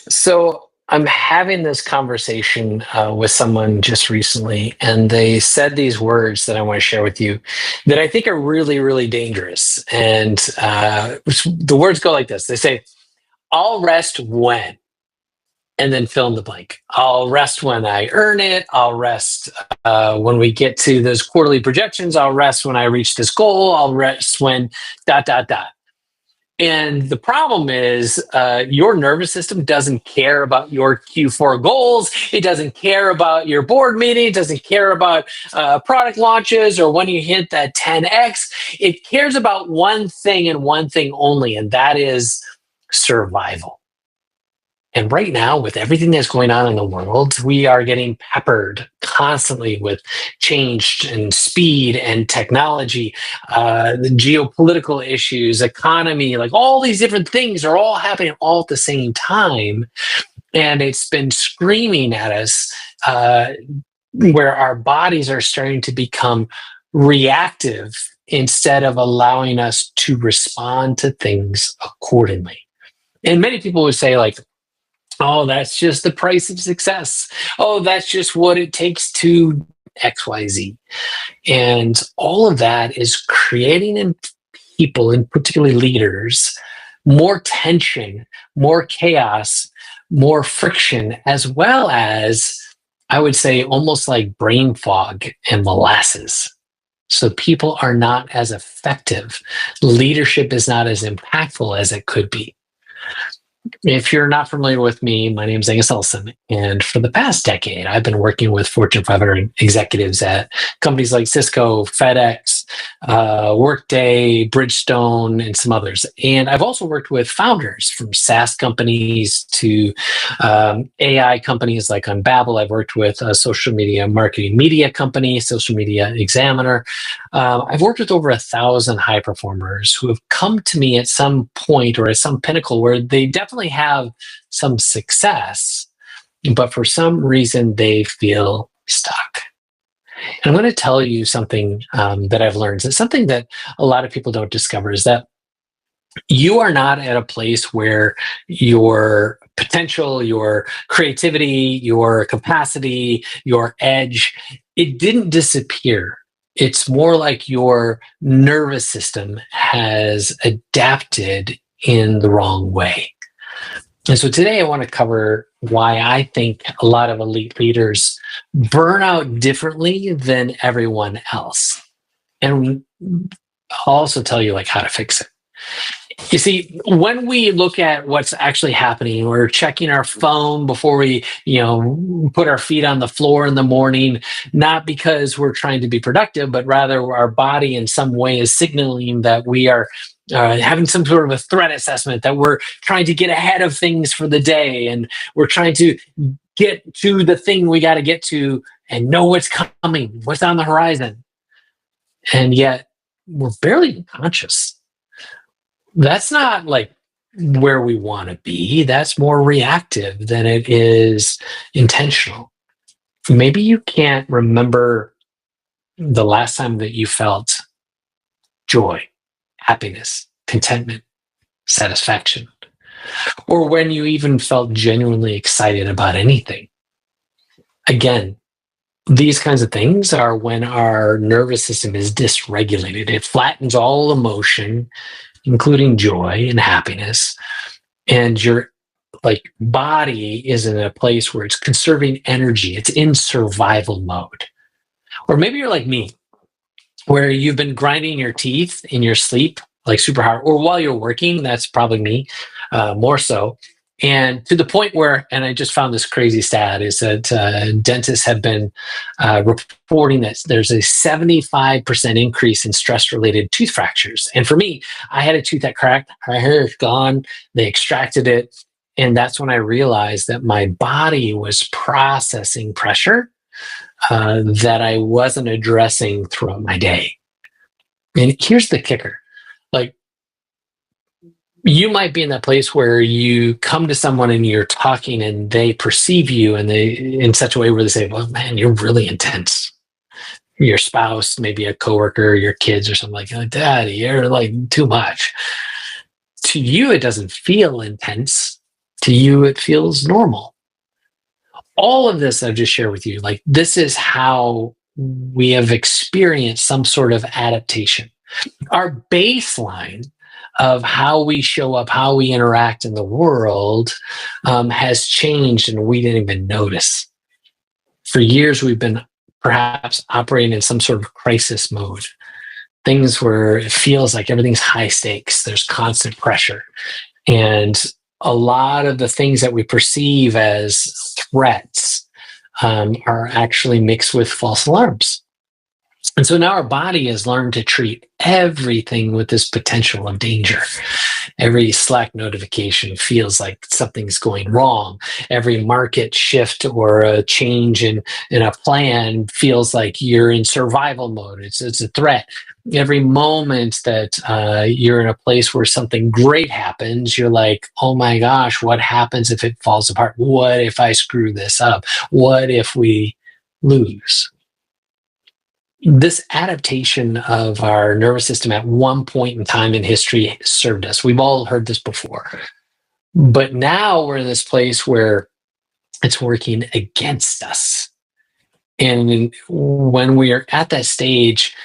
So I'm having this conversation with someone just recently, and they said these words that I want to share with you that I think are really, really dangerous. And the words go like this. They say, I'll rest when, and then fill in the blank. I'll rest when I earn it. I'll rest when we get to those quarterly projections. I'll rest when I reach this goal. I'll rest when dot, dot, dot. And the problem is, your nervous system doesn't care about your Q4 goals. It doesn't care about your board meeting. It doesn't care about product launches or when you hit that 10x. It cares about one thing and one thing only, and that is survival. And right now, with everything that's going on in the world, we are getting peppered constantly with change and speed and technology, the geopolitical issues, economy, like all these different things are all happening all at the same time. And it's been screaming at us where our bodies are starting to become reactive instead of allowing us to respond to things accordingly. And many people would say, like, oh, that's just the price of success. Oh, that's just what it takes to XYZ. And all of that is creating in people, and particularly leaders, more tension, more chaos, more friction, as well as, I would say, almost like brain fog and molasses. So people are not as effective. Leadership is not as impactful as it could be. If you're not familiar with me, my name is Angus, and for the past decade, I've been working with Fortune 500 executives at companies like Cisco, FedEx, Workday, Bridgestone, and some others. And I've also worked with founders from SaaS companies to AI companies like on Babbel. I've worked with a social media marketing media company, Social Media Examiner. I've worked with over 1,000 high performers who have come to me at some point or at some pinnacle where they definitely have some success, but for some reason they feel stuck. And I'm going to tell you something that I've learned. It's something that a lot of people don't discover, is that you are not at a place where your potential, your creativity, your capacity, your edge, it didn't disappear. It's more like your nervous system has adapted in the wrong way. And so today I want to cover why I think a lot of elite leaders burn out differently than everyone else. And I'll also tell you like how to fix it. You see, when we look at what's actually happening, we're checking our phone before we, put our feet on the floor in the morning, not because we're trying to be productive, but rather our body in some way is signaling that we are having some sort of a threat assessment, that we're trying to get ahead of things for the day, and we're trying to get to the thing we got to get to and know what's coming, what's on the horizon. And yet we're barely conscious. That's not like where we want to be. That's more reactive than it is intentional. Maybe you can't remember the last time that you felt joy, happiness, contentment, satisfaction, or when you even felt genuinely excited about anything. Again, these kinds of things are when our nervous system is dysregulated. It flattens all emotion, including joy and happiness, and your body is in a place where it's conserving energy. It's in survival mode. Or maybe you're like me, where you've been grinding your teeth in your sleep like super hard, or while you're working. That's probably me, more so. And to the point where, and I just found this crazy stat, is that dentists have been reporting that there's a 75% increase in stress-related tooth fractures. And for me, I had a tooth that cracked. My hair is gone. They extracted it. And that's when I realized that my body was processing pressure that I wasn't addressing throughout my day. And here's the kicker. You might be in that place where you come to someone and you're talking and they perceive you and they in such a way where they say, well, man, you're really intense. Your spouse, maybe a coworker, your kids or something like that. Daddy, you're like too much. To you, it doesn't feel intense. To you, it feels normal. All of this I've just shared with you, like this is how we have experienced some sort of adaptation. Our baseline of how we show up, how we interact in the world has changed and we didn't even notice. For years, we've been perhaps operating in some sort of crisis mode. Things where it feels like everything's high stakes, there's constant pressure. And a lot of the things that we perceive as threats are actually mixed with false alarms. And so now our body has learned to treat everything with this potential of danger. Every Slack notification feels like something's going wrong. Every market shift or a change in a plan feels like you're in survival mode. It's a threat. Every moment that you're in a place where something great happens, you're like, oh my gosh, what happens if it falls apart? What if I screw this up? What if we lose? This adaptation of our nervous system at one point in time in history served us. We've all heard this before. But now we're in this place where it's working against us. And when we are at that stage,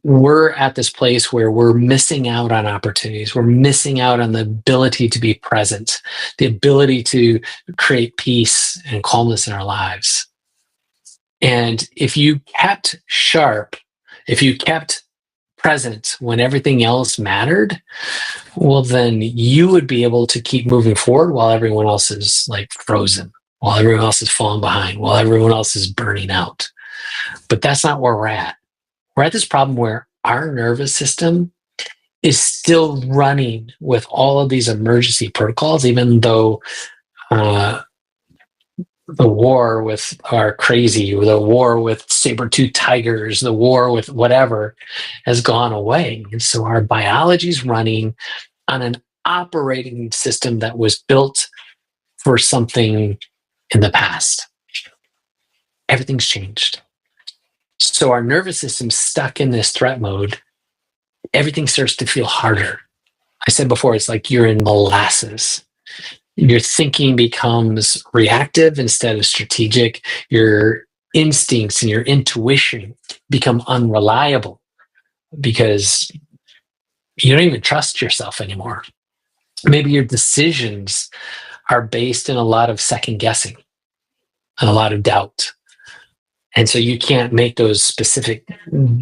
we're at this place where we're missing out on opportunities. We're missing out on the ability to be present, the ability to create peace and calmness in our lives. And if you kept sharp, if you kept present when everything else mattered, well, then you would be able to keep moving forward while everyone else is like frozen, while everyone else is falling behind, while everyone else is burning out. But that's not where we're at. We're at this problem where our nervous system is still running with all of these emergency protocols, even though the war with our crazy, the war with saber-toothed tigers, the war with whatever has gone away. And so our biology is running on an operating system that was built for something in the past. Everything's changed. So our nervous system's stuck in this threat mode. Everything starts to feel harder. I said before, it's like you're in molasses. Your thinking becomes reactive instead of strategic. Your instincts and your intuition become unreliable because you don't even trust yourself anymore. Maybe your decisions are based in a lot of second guessing and a lot of doubt. And so you can't make those specific,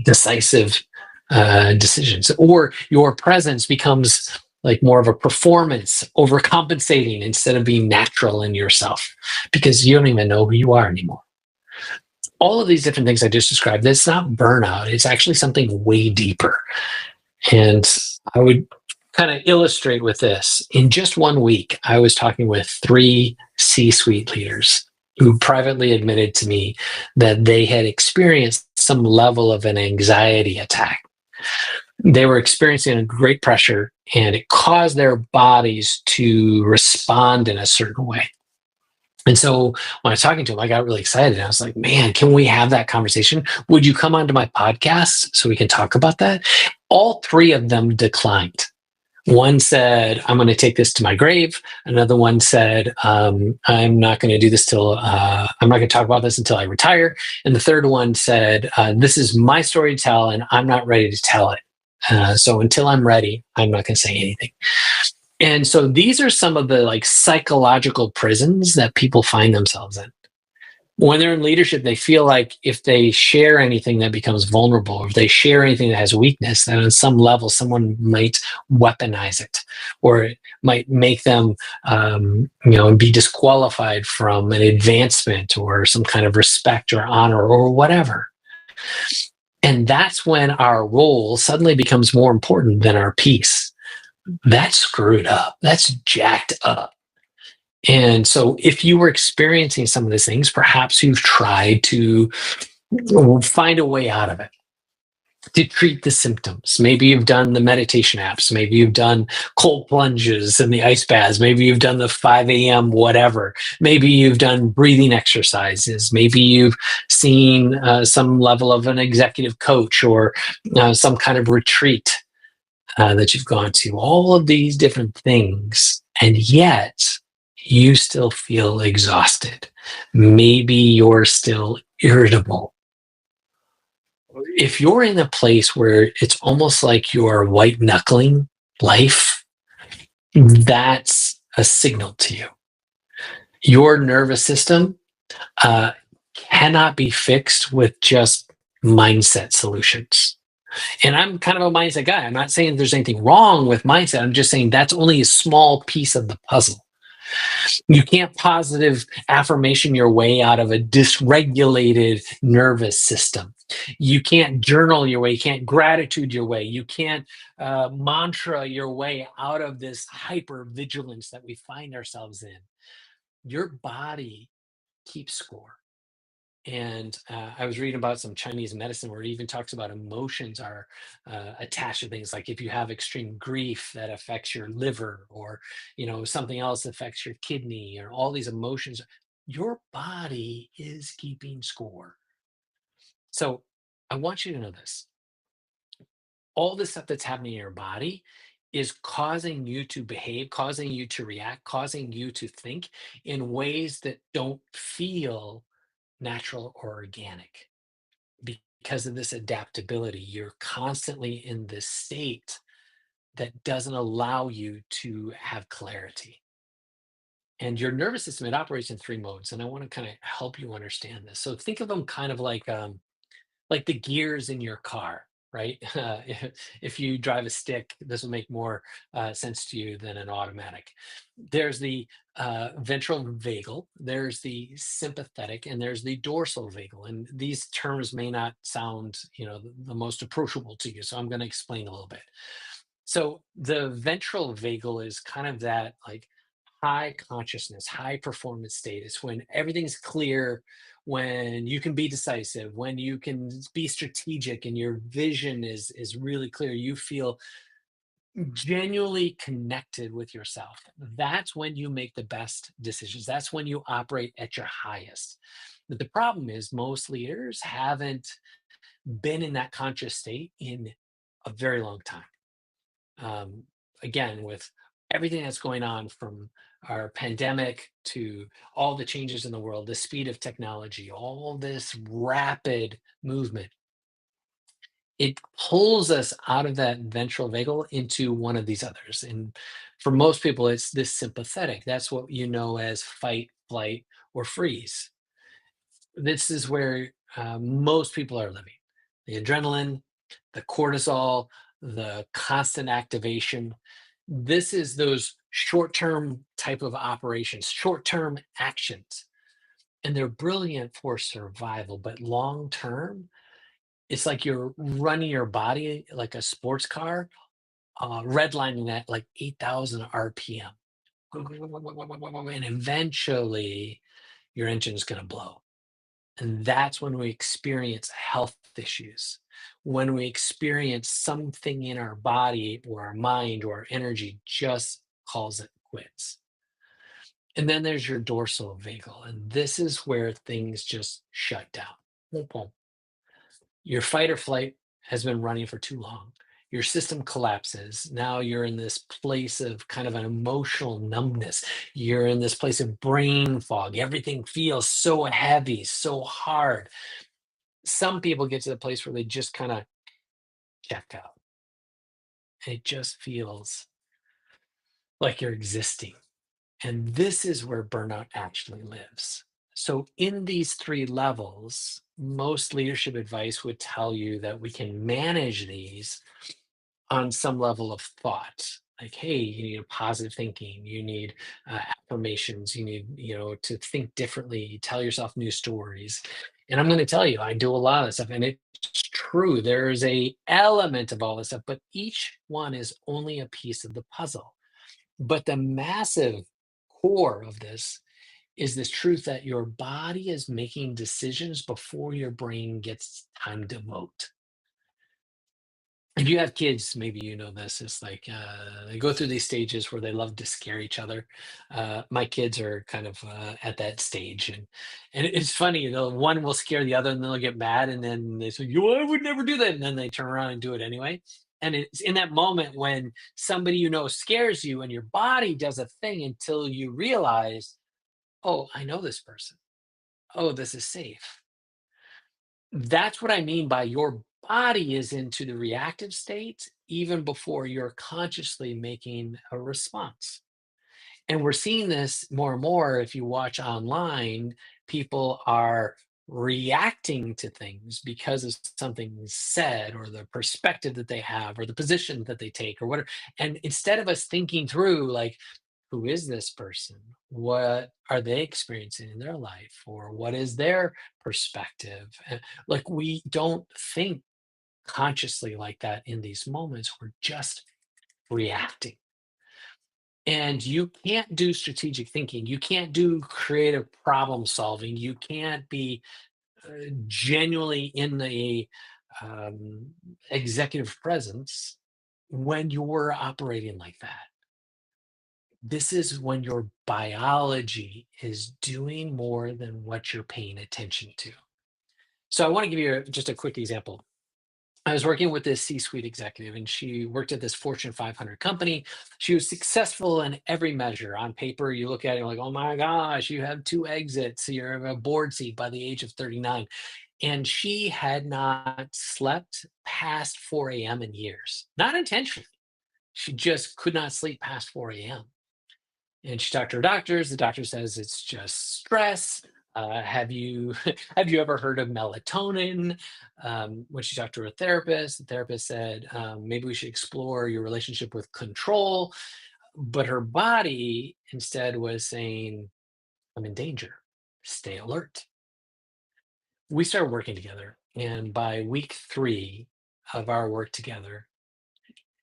decisive decisions. Or your presence becomes like more of a performance, overcompensating instead of being natural in yourself because you don't even know who you are anymore. All of these different things I just described, it's not burnout. It's actually something way deeper. And I would kind of illustrate with this. In just 1 week, I was talking with 3 C-suite leaders who privately admitted to me that they had experienced some level of an anxiety attack. They were experiencing a great pressure and it caused their bodies to respond in a certain way. And so when I was talking to them, I got really excited. I was like, man, can we have that conversation? Would you come onto my podcast so we can talk about that? All 3 of them declined. One said, I'm going to take this to my grave. Another one said, I'm not going to do this I'm not going to talk about this until I retire. And the third one said, this is my story to tell and I'm not ready to tell it. So until I'm ready, I'm not going to say anything. And so these are some of the like psychological prisons that people find themselves in. When they're in leadership, they feel like if they share anything that becomes vulnerable, or if they share anything that has weakness, then on some level, someone might weaponize it, or it might make them, be disqualified from an advancement or some kind of respect or honor or whatever. And that's when our role suddenly becomes more important than our peace. That's screwed up. That's jacked up. And so if you were experiencing some of these things, perhaps you've tried to find a way out of it, to treat the symptoms. Maybe you've done the meditation apps. Maybe you've done cold plunges and the ice baths. Maybe you've done the 5 a.m. whatever. Maybe you've done breathing exercises. Maybe you've seen some level of an executive coach or some kind of retreat that you've gone to. All of these different things. And yet, you still feel exhausted. Maybe you're still irritable. If you're in a place where it's almost like you're white knuckling life, that's a signal to you. Your nervous system uh, cannot be fixed with just mindset solutions. And I'm kind of a mindset guy. I'm not saying there's anything wrong with mindset. I'm just saying that's only a small piece of the puzzle. You can't positive affirmation your way out of a dysregulated nervous system. You can't journal your way. You can't gratitude your way. You can't mantra your way out of this hypervigilance that we find ourselves in. Your body keeps score. And I was reading about some Chinese medicine where it even talks about emotions are attached to things. Like if you have extreme grief, that affects your liver, or something else affects your kidney, or all these emotions. Your body is keeping score. So I want you to know this: all this stuff that's happening in your body is causing you to behave, causing you to react, causing you to think in ways that don't feel natural or organic. Because of this adaptability, you're constantly in this state that doesn't allow you to have clarity. And your nervous system, it operates in three modes. And I want to kind of help you understand this. So think of them kind of like the gears in your car, right? If you drive a stick, this will make more sense to you than an automatic. There's the ventral vagal, there's the sympathetic, and there's the dorsal vagal. And these terms may not sound, the most approachable to you. So I'm going to explain a little bit. So the ventral vagal is kind of that like high consciousness, high performance state. It's when everything's clear, when you can be decisive, when you can be strategic, and your vision is really clear. You feel genuinely connected with yourself. That's when you make the best decisions. That's when you operate at your highest. But the problem is most leaders haven't been in that conscious state in a very long time. um, Again, with everything that's going on, from our pandemic to all the changes in the world, the speed of technology, all this rapid movement, it pulls us out of that ventral vagal into one of these others. And for most people, it's this sympathetic. That's what you know as fight, flight, or freeze. This is where most people are living. The adrenaline, the cortisol, the constant activation. This is those short-term type of operations, short-term actions, and they're brilliant for survival. But long-term, it's like you're running your body like a sports car, redlining at like 8,000 RPM, and eventually your engine's going to blow. And that's when we experience health issues, when we experience something in our body or our mind or our energy just calls it quits. And then there's your dorsal vagal. And this is where things just shut down. Boom, boom. Your fight or flight has been running for too long. Your system collapses. Now you're in this place of kind of an emotional numbness. You're in this place of brain fog. Everything feels so heavy, so hard. Some people get to the place where they just kind of check out. It just feels like you're existing. And this is where burnout actually lives. So, in these three levels, most leadership advice would tell you that we can manage these on some level of thought. Like, hey, you need a positive thinking, you need affirmations, you need, to think differently, tell yourself new stories. And I'm going to tell you, I do a lot of this stuff, and it's true. There is a element of all this stuff, but each one is only a piece of the puzzle. But the massive core of this is this truth that your body is making decisions before your brain gets time to vote. If you have kids, maybe you know this. It's like they go through these stages where they love to scare each other. My kids are kind of at that stage, and it's funny. One will scare the other, and then they'll get mad, and then they say, "You, I would never do that," and then they turn around and do it anyway. And it's in that moment when somebody you know scares you and your body does a thing until you realize, oh, I know this person. Oh, this is safe. That's what I mean by your body is into the reactive state even before you're consciously making a response. And we're seeing this more and more if you watch online, people are reacting to things because of something said or the perspective that they have or the position that they take or whatever. And instead of us thinking through, like, who is this person? What are they experiencing in their life? Or what is their perspective? Like, we don't think consciously like that in these moments. We're just reacting. And you can't do strategic thinking. You can't do creative problem solving. You can't be genuinely in the um, executive presence when you're operating like that. This is when your biology is doing more than what you're paying attention to. So I want to give you just a quick example. I was working with this C-suite executive, and she worked at this Fortune 500 company. She was successful in every measure. On paper, you look at it, you're like, oh my gosh, you have two exits. You're in a board seat by the age of 39. And she had not slept past 4 a.m. in years, not intentionally. She just could not sleep past 4 a.m. And she talked to her doctors. The doctor says it's just stress. Have you have you ever heard of melatonin? When she talked to her therapist, the therapist said maybe we should explore your relationship with control. But her body instead was saying, "I'm in danger. Stay alert." We started working together, and by week 3 of our work together,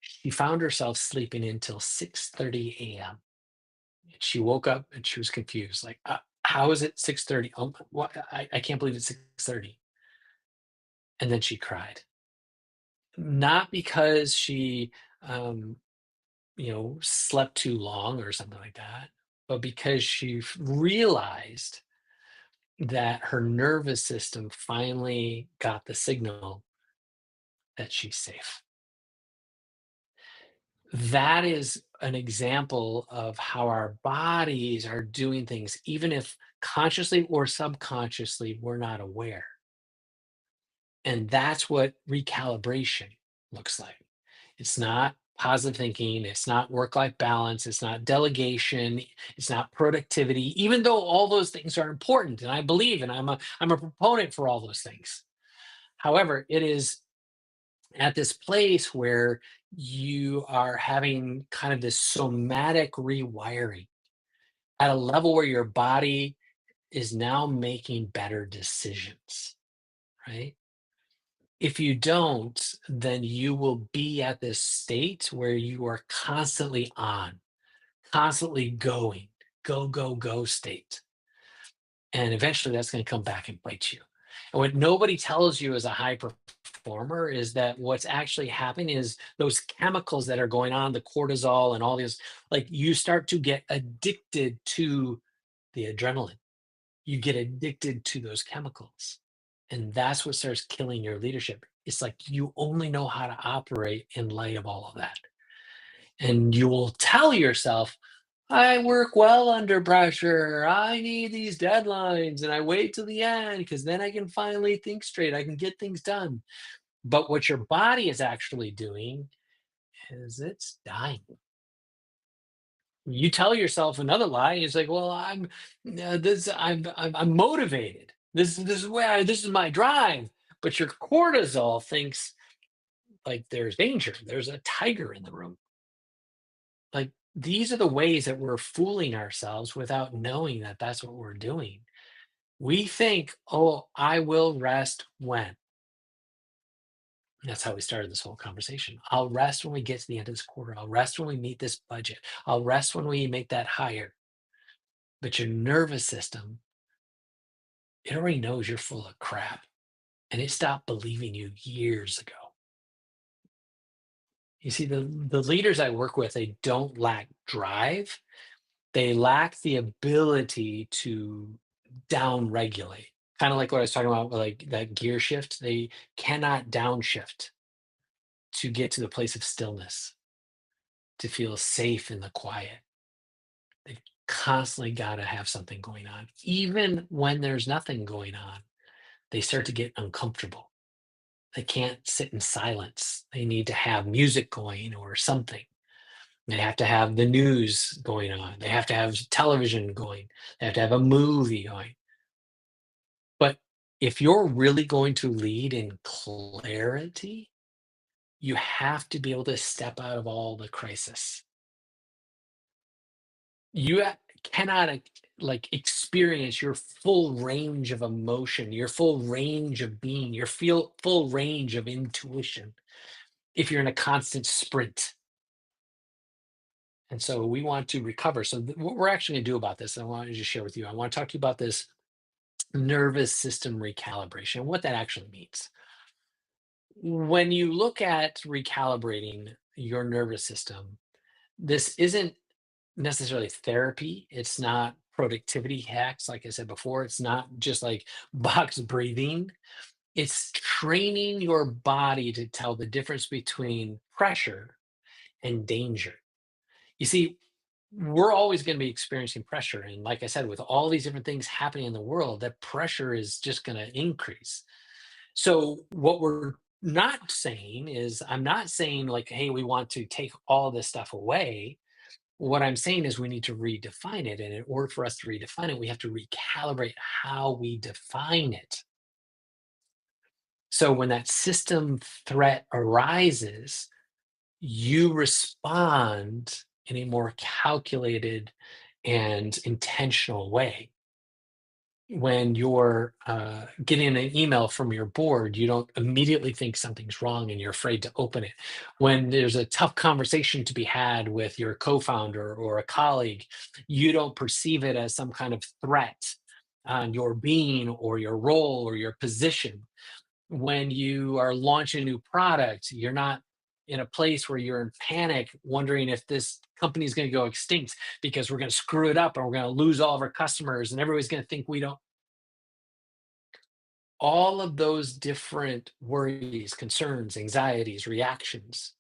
she found herself sleeping until 6:30 a.m. She woke up and she was confused, like, how is it 6:30? Oh, what? I can't believe it's 6:30. And then she cried. Not because she, um, slept too long or something like that, but because she realized that her nervous system finally got the signal that she's safe. That is an example of how our bodies are doing things, even if consciously or subconsciously we're not aware. And that's what recalibration looks like. It's not positive thinking, it's not work life balance, it's not delegation, it's not productivity, even though all those things are important. And I believe, and I'm a proponent for all those things. However, it is at this place where you are having kind of this somatic rewiring at a level where your body is now making better decisions, right? If you don't, then you will be at this state where you are constantly on, constantly going, go, go, go state. And eventually that's going to come back and bite you. And what nobody tells you as a high performer is that what's actually happening is those chemicals that are going on, the cortisol and all these, like, you start to get addicted to the adrenaline. You get addicted to those chemicals. And that's what starts killing your leadership. It's like you only know how to operate in light of all of that. And you will tell yourself, I work well under pressure. I need these deadlines and I wait till the end because then I can finally think straight. I can get things done. But what your body is actually doing is it's dying. You tell yourself another lie. It's like, well, I'm motivated. This is where this is my drive. But your cortisol thinks like there's danger. There's a tiger in the room. Like, these are the ways that we're fooling ourselves without knowing that that's what we're doing. We think, oh, I will rest when. That's how we started this whole conversation. I'll rest when we get to the end of this quarter. I'll rest when we meet this budget. I'll rest when we make that hire. But your nervous system, it already knows you're full of crap and it stopped believing you years ago. You see, the leaders I work with, they don't lack drive. They lack the ability to down regulate. Kind of like what I was talking about with like that gear shift. They cannot downshift. to get to the place of stillness, to feel safe in the quiet. They've constantly got to have something going on. Even when there's nothing going on, they start to get uncomfortable. They can't sit in silence. They need to have music going or something. They have to have the news going on. They have to have television going. They have to have a movie going. But if you're really going to lead in clarity, you have to be able to step out of all the crisis. Cannot like experience your full range of emotion, your full range of being, your feel full range of intuition if you're in a constant sprint. And so we want to recover. So what we're actually going to do about this, I want to just share with you. I want to talk to you about this nervous system recalibration, what that actually means. When you look at recalibrating your nervous system, this isn't necessarily therapy. It's not productivity hacks. Like I said before, it's not just like box breathing. It's training your body to tell the difference between pressure and danger. You see, we're always going to be experiencing pressure. And like I said, with all these different things happening in the world, that pressure is just going to increase. So, what we're not saying is, I'm not saying like, hey, we want to take all this stuff away. What I'm saying is we need to redefine it. And in order for us to redefine it, we have to recalibrate how we define it. So when that system threat arises, you respond in a more calculated and intentional way. When you're getting an email from your board, you don't immediately think something's wrong and you're afraid to open it. When there's a tough conversation to be had with your co founder or a colleague, you don't perceive it as some kind of threat on your being or your role or your position. When you are launching a new product, you're not in a place where you're in panic, wondering if this company is going to go extinct because we're going to screw it up and we're going to lose all of our customers and everybody's going to think we don't. All of those different worries, concerns, anxieties, reactions,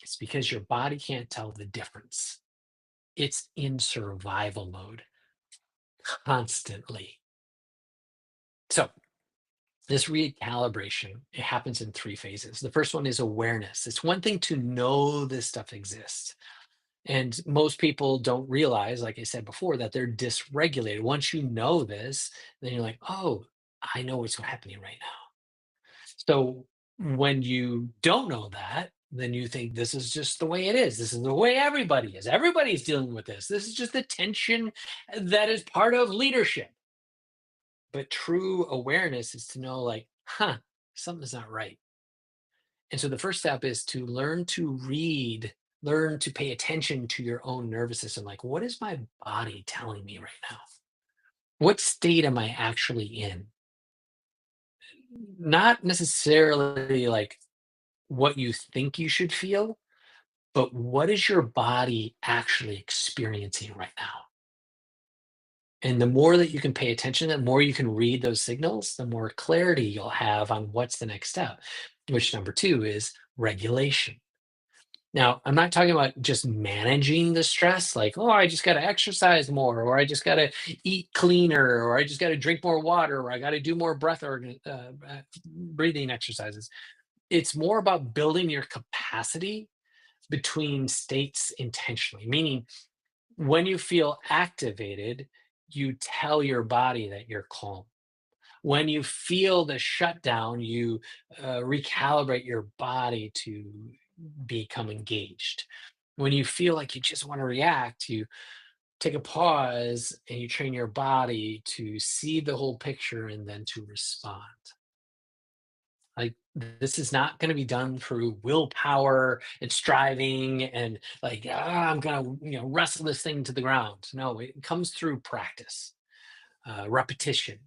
it's because your body can't tell the difference. It's in survival mode constantly. So, this recalibration, it happens in three phases. The first one is awareness. It's one thing to know this stuff exists. And most people don't realize, like I said before, that they're dysregulated. Once you know this, then you're like, oh, I know what's happening right now. So when you don't know that, then you think this is just the way it is. This is the way everybody is. Everybody's dealing with this. This is just the tension that is part of leadership. But true awareness is to know, like, something's not right. And so the first step is to learn to read, learn to pay attention to your own nervous system. Like, what is my body telling me right now? What state am I actually in? Not necessarily like what you think you should feel, but what is your body actually experiencing right now? And the more that you can pay attention, the more you can read those signals, the more clarity you'll have on what's the next step, which number two is regulation. Now, I'm not talking about just managing the stress, like, oh, I just got to exercise more, or I just got to eat cleaner, or I just got to drink more water, or I got to do more breathing exercises. It's more about building your capacity between states intentionally, meaning when you feel activated, you tell your body that you're calm. When you feel the shutdown, you recalibrate your body to become engaged. When you feel like you just want to react, you take a pause and you train your body to see the whole picture and then to respond. Like, this is not going to be done through willpower and striving and like, I'm going to, wrestle this thing to the ground. No, it comes through practice, repetition.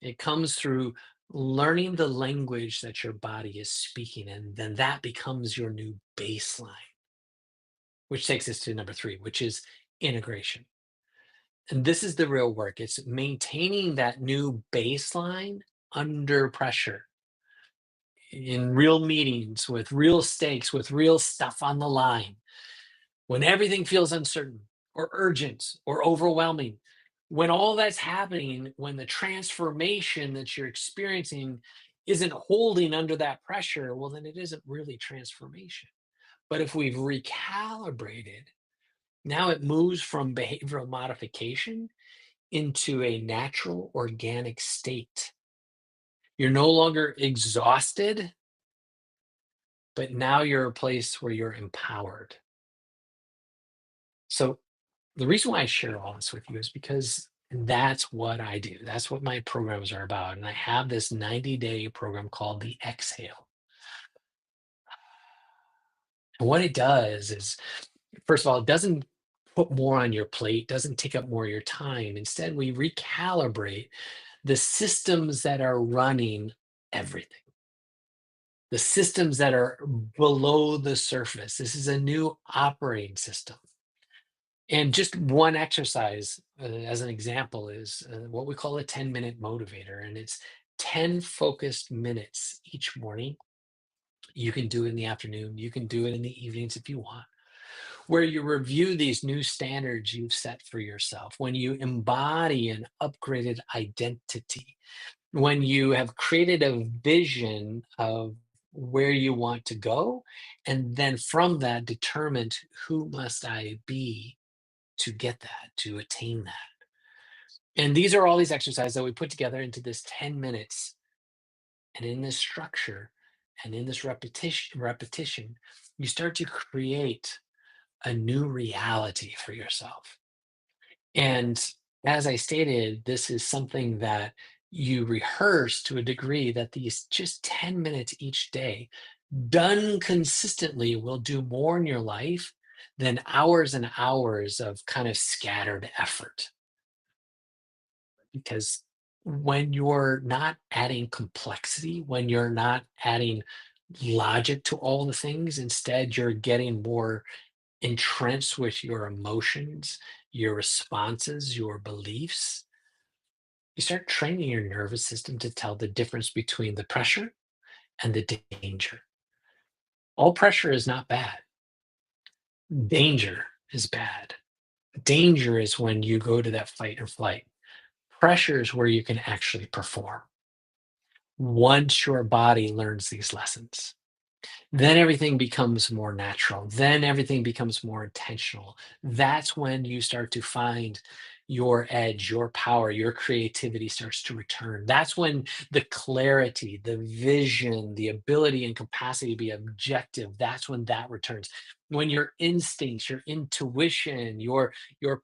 It comes through learning the language that your body is speaking, and then that becomes your new baseline, which takes us to number three, which is integration. And this is the real work. It's maintaining that new baseline under pressure. in real meetings with real stakes, with real stuff on the line, when everything feels uncertain or urgent or overwhelming, when all that's happening, when the transformation that you're experiencing isn't holding under that pressure, well, then it isn't really transformation. But if we've recalibrated, now it moves from behavioral modification into a natural organic state. You're no longer exhausted, but now you're a place where you're empowered. So the reason why I share all this with you is because that's what I do. That's what my programs are about. And I have this 90-day program called the Exhale. And what it does is, first of all, it doesn't put more on your plate, doesn't take up more of your time. Instead, we recalibrate the systems that are running everything, the systems that are below the surface. This is a new operating system. And just one exercise, as an example, is what we call a 10-minute motivator. And it's 10 focused minutes each morning. You can do it in the afternoon, you can do it in the evenings if you want, where you review these new standards you've set for yourself, when you embody an upgraded identity, when you have created a vision of where you want to go, and then from that determined who must I be to get that, to attain that. And these are all these exercises that we put together into this 10 minutes. And in this structure and in this repetition, you start to create a new reality for yourself. And as I stated, this is something that you rehearse to a degree that these just 10 minutes each day, done consistently, will do more in your life than hours and hours of kind of scattered effort. Because when you're not adding complexity, when you're not adding logic to all the things, instead, you're getting more entrenched with your emotions, your responses, your beliefs. You start training your nervous system to tell the difference between the pressure and the danger. All pressure is not bad. Danger is bad. Danger is when you go to that fight or flight. Pressure is where you can actually perform. Once your body learns these lessons, then everything becomes more natural. Then everything becomes more intentional. That's when you start to find your edge, your power, your creativity starts to return. That's when the clarity, the vision, the ability and capacity to be objective, that's when that returns. When your instincts, your intuition, your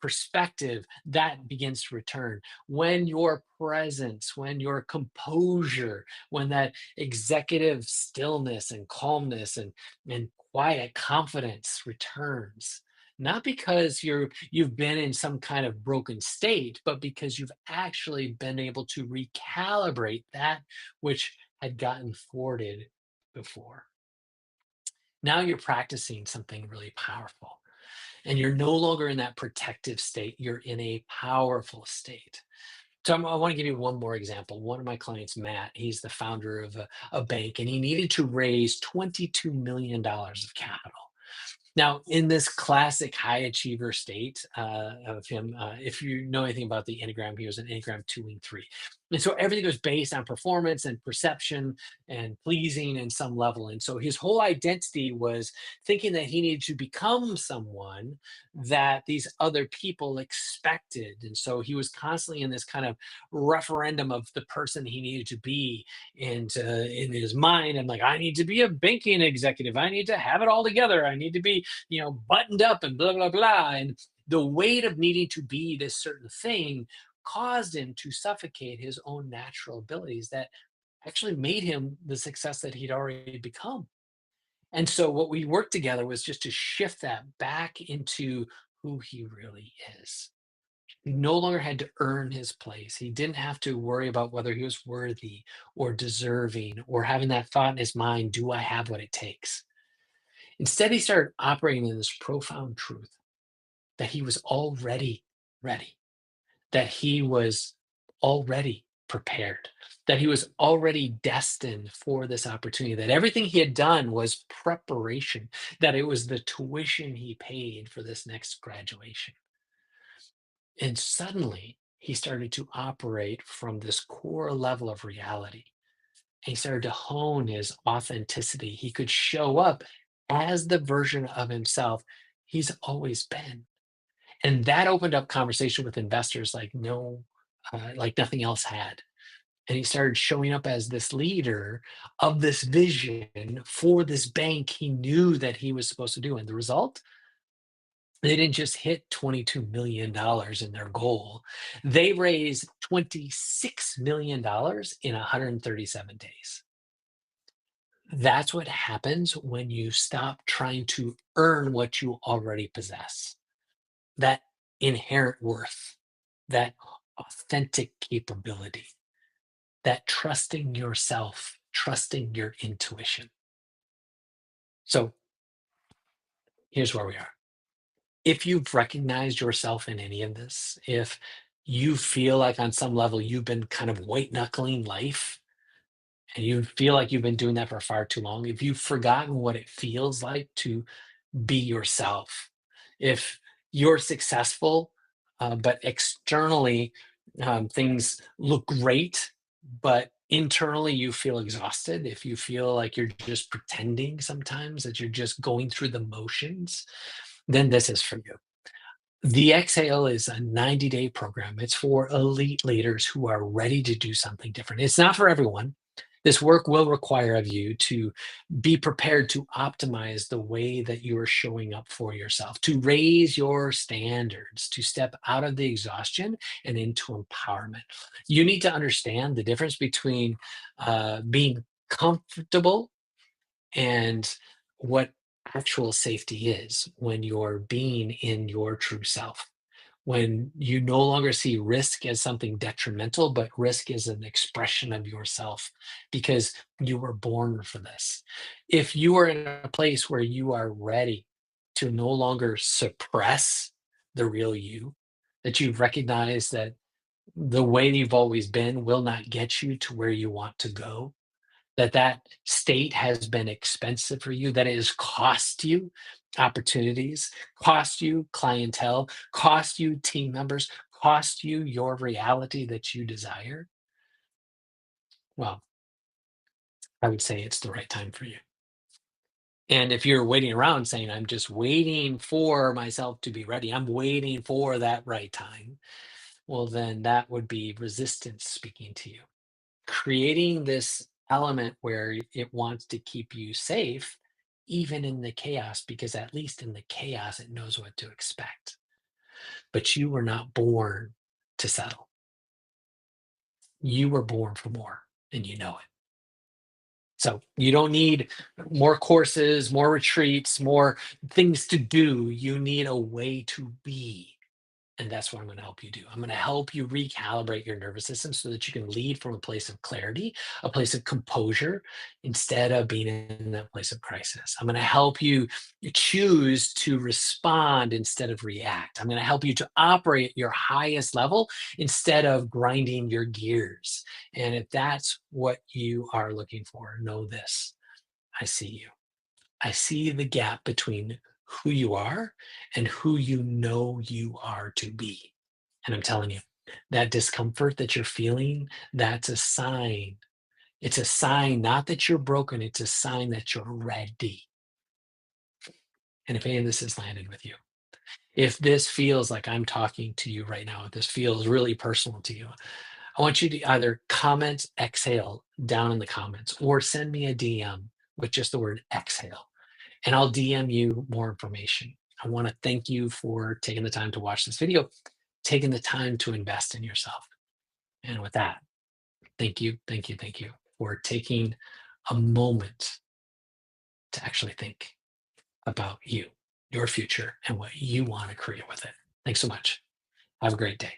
perspective, that begins to return. When your presence, when your composure, when that executive stillness and calmness and quiet confidence returns, not because you've been in some kind of broken state, but because you've actually been able to recalibrate that which had gotten thwarted before. Now you're practicing something really powerful, and you're no longer in that protective state, you're in a powerful state. So I want to give you one more example. One of my clients, Matt, he's the founder of a bank, and he needed to raise $22 million of capital. Now, in this classic high achiever state of him, if you know anything about the Enneagram, he was an Enneagram 2 and 3. And so everything was based on performance and perception and pleasing in some level. And so his whole identity was thinking that he needed to become someone that these other people expected. And so he was constantly in this kind of referendum of the person he needed to be. And in his mind, I'm like, I need to be a banking executive. I need to have it all together. I need to be, buttoned up and blah, blah, blah. And the weight of needing to be this certain thing caused him to suffocate his own natural abilities that actually made him the success that he'd already become. And so what we worked together was just to shift that back into who he really is. He no longer had to earn his place. He didn't have to worry about whether he was worthy or deserving or having that thought in his mind, do I have what it takes? Instead, he started operating in this profound truth that he was already ready, that he was already prepared, that he was already destined for this opportunity, that everything he had done was preparation, that it was the tuition he paid for this next graduation. And suddenly he started to operate from this core level of reality. And he started to hone his authenticity. He could show up as the version of himself he's always been. And that opened up conversation with investors like nothing else had. And he started showing up as this leader of this vision for this bank he knew that he was supposed to do. And the result, they didn't just hit $22 million in their goal. They raised $26 million in 137 days. That's what happens when you stop trying to earn what you already possess. That inherent worth, that authentic capability, that trusting yourself, trusting your intuition. So here's where we are. If you've recognized yourself in any of this, if you feel like on some level you've been kind of white knuckling life and you feel like you've been doing that for far too long, if you've forgotten what it feels like to be yourself, if you're successful, but externally things look great, but internally you feel exhausted, if you feel like you're just pretending sometimes, that you're just going through the motions, then this is for you. The Exhale is a 90-day program. It's for elite leaders who are ready to do something different. It's not for everyone. This work will require of you to be prepared to optimize the way that you are showing up for yourself, to raise your standards, to step out of the exhaustion and into empowerment. You need to understand the difference between being comfortable and what actual safety is when you're being in your true self. When you no longer see risk as something detrimental, but risk is an expression of yourself because you were born for this. If you are in a place where you are ready to no longer suppress the real you, that you've recognized that the way you've always been will not get you to where you want to go, that state has been expensive for you, that it has cost you opportunities, cost you clientele, cost you team members, cost you your reality that you desire, well, I would say it's the right time for you. And if you're waiting around saying, I'm just waiting for myself to be ready, I'm waiting for that right time, well, then that would be resistance speaking to you, creating this element where it wants to keep you safe, even in the chaos, because at least in the chaos, it knows what to expect. But you were not born to settle. You were born for more, and you know it. So you don't need more courses, more retreats, more things to do. You need a way to be. And that's what I'm going to help you do. I'm going to help you recalibrate your nervous system so that you can lead from a place of clarity, a place of composure, instead of being in that place of crisis. I'm going to help you choose to respond instead of react. I'm going to help you to operate at your highest level instead of grinding your gears. And if that's what you are looking for, know this: I see you. I see the gap between who you are and who you know you are to be. And I'm telling you, that discomfort that you're feeling, that's a sign. It's a sign not that you're broken, it's a sign that you're ready. And if any of this has landed with you, if this feels like I'm talking to you right now, if this feels really personal to you, I want you to either comment exhale down in the comments or send me a DM with just the word exhale, and I'll DM you more information. I want to thank you for taking the time to watch this video, taking the time to invest in yourself. And with that, thank you, thank you, thank you for taking a moment to actually think about you, your future, and what you want to create with it. Thanks so much. Have a great day.